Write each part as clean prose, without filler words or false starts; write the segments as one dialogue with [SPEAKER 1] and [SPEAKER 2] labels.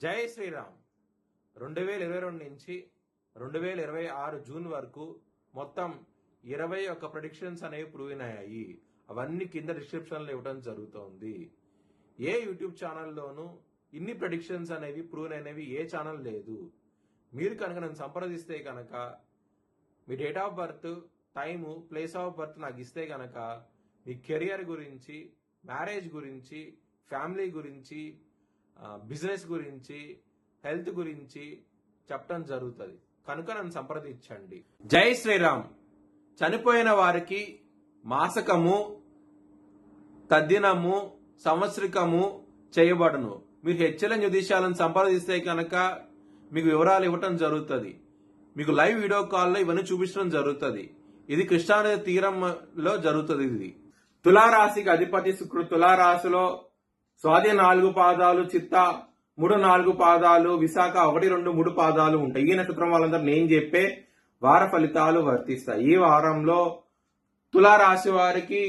[SPEAKER 1] జై శ్రీరామ్. 2022 నుంచి 2026 జూన్ వరకు మొత్తం 21 ప్రెడిక్షన్స్ అనేవి ప్రూవ్ అయ్యాయి. అవన్నీ కింద డిస్క్రిప్షన్లో ఇవ్వడం జరుగుతోంది. ఏ యూట్యూబ్ ఛానల్లోనూ ఇన్ని ప్రెడిక్షన్స్ అనేవి ప్రూవ్ అయినవి ఏ ఛానల్ లేదు. మీరు కనుక నన్ను సంప్రదిస్తే కనుక మీ date of birth, time, place of birth నాకు ఇస్తే కనుక మీ కెరియర్ గురించి, మ్యారేజ్ గురించి, ఫ్యామిలీ గురించి, బిజినెస్ గురించి, హెల్త్ గురించి చెప్పడం జరుగుతుంది. కనుక నన్ను సంప్రదించండి. జై శ్రీరామ్. చనిపోయిన వారికి మాసకము, తద్దినము, సంవత్సరికము చేయబడును. మీరు హెచ్ఎల్ఎన్ జ్యోతిష్యాలను సంప్రదిస్తే కనుక మీకు వివరాలు ఇవ్వటం జరుగుతుంది. మీకు లైవ్ వీడియో కాల్లో ఇవన్నీ చూపించడం జరుగుతుంది. ఇది కృష్ణానది తీరంలో జరుగుతుంది. ఇది తులారాశికి అధిపతి శుక్రుడు. తులారాశిలో స్వాతి 4 పాదాలు, చిత్త 3-4 పాదాలు, విశాఖ 1-2-3 పాదాలు ఉంటాయి. ఈ నక్షత్రం వాళ్ళందరూ నేను చెప్పే వార ఫలితాలు వర్తిస్తాయి. ఈ వారంలో తులారాశి వారికి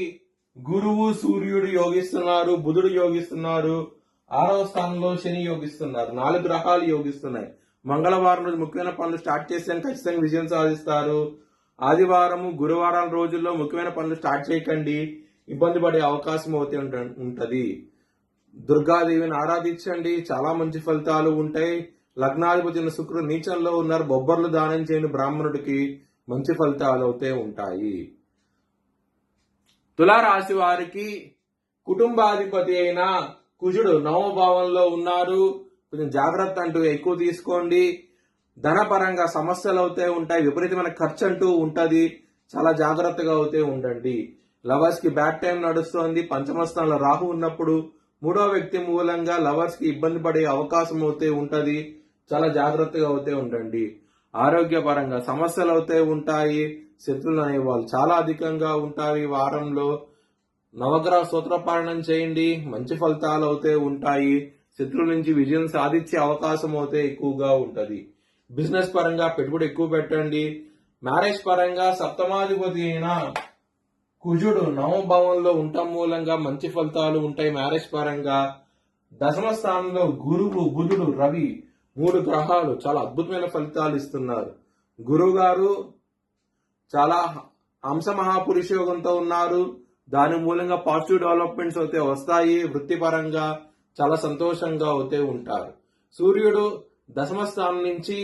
[SPEAKER 1] గురువు, సూర్యుడు యోగిస్తున్నారు, బుధుడు యోగిస్తున్నారు, 6వ స్థానంలో శని యోగిస్తున్నారు. 4 గ్రహాలు యోగిస్తున్నాయి. మంగళవారం రోజు ముఖ్యమైన పనులు స్టార్ట్ చేస్తే ఖచ్చితంగా విజయం సాధిస్తారు. ఆదివారము, గురువారం రోజుల్లో ముఖ్యమైన పనులు స్టార్ట్ చేయకండి, ఇబ్బంది పడే అవకాశం అవుతూ ఉంటది. దుర్గాదేవిని ఆరాధించండి, చాలా మంచి ఫలితాలు ఉంటాయి. లగ్నాధిపతి శుక్రుడు నీచంలో ఉన్నారు. బొబ్బర్లు దానం చేయని బ్రాహ్మణుడికి మంచి ఫలితాలు అవుతే ఉంటాయి. తులారాశి వారికి కుటుంబాధిపతి అయిన కుజుడు 9వ భావంలో ఉన్నారు. కొంచెం జాగ్రత్త అంటూ ఎక్కువ తీసుకోండి. ధనపరంగా సమస్యలు అవుతే ఉంటాయి. విపరీతమైన ఖర్చు అంటూ ఉంటది. చాలా జాగ్రత్తగా అవుతే ఉండండి. లవర్స్ కి బ్యాడ్ టైం నడుస్తోంది. పంచమ స్థానంలో రాహు ఉన్నప్పుడు 3వ వ్యక్తి మూలంగా లవర్స్ కి ఇబ్బంది పడే అవకాశం అవుతే ఉంటది. చాలా జాగ్రత్తగా అవుతే ఉండండి. ఆరోగ్యపరంగా సమస్యలు అవుతే ఉంటాయి. శత్రువులు అనే వాళ్ళు చాలా అధికంగా ఉంటారు. ఈ వారంలో నవగ్రహ స్తోత్రపారాయణం చేయండి, మంచి ఫలితాలు అవుతే ఉంటాయి. శత్రువుల నుంచి విజయం సాధించే అవకాశం అయితే ఎక్కువగా ఉంటది. బిజినెస్ పరంగా పెట్టుబడి ఎక్కువ పెట్టండి. మ్యారేజ్ పరంగా సప్తమాధిపతి అయిన కుజుడు 9వ భావంలో ఉండటం మూలంగా మంచి ఫలితాలు ఉంటాయి. మ్యారేజ్ పరంగా 10వ స్థానంలో గురువు, బుధుడు, రవి 3 గ్రహాలు చాలా అద్భుతమైన ఫలితాలు ఇస్తున్నారు. గురువు గారు చాలా హంస మహాపురుష యోగంతో ఉన్నారు. దాని మూలంగా పాజిటివ్ డెవలప్మెంట్స్ అయితే వస్తాయి. వృత్తిపరంగా చాలా సంతోషంగా అవుతే ఉంటారు. సూర్యుడు 10వ స్థానం నుంచి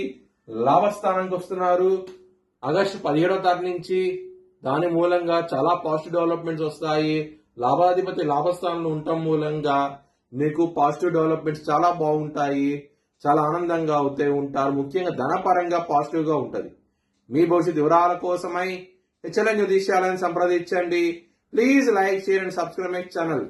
[SPEAKER 1] లాభస్థానానికి వస్తున్నారు. ఆగస్టు 17వ తారీఖు నుంచి దాని మూలంగా చాలా పాజిటివ్ డెవలప్మెంట్స్ వస్తాయి. లాభాధిపతి లాభస్థానంలో ఉండటం మూలంగా మీకు పాజిటివ్ డెవలప్మెంట్స్ చాలా బాగుంటాయి. చాలా ఆనందంగా అవుతే ఉంటారు. ముఖ్యంగా ధనపరంగా పాజిటివ్ గా ఉంటది. మీ భవిష్యత్ వివరాల కోసమై హెచ్ఎల్ఎన్ జ్యోతిష్యాలను సంప్రదించండి. Please like, share and subscribe my channel.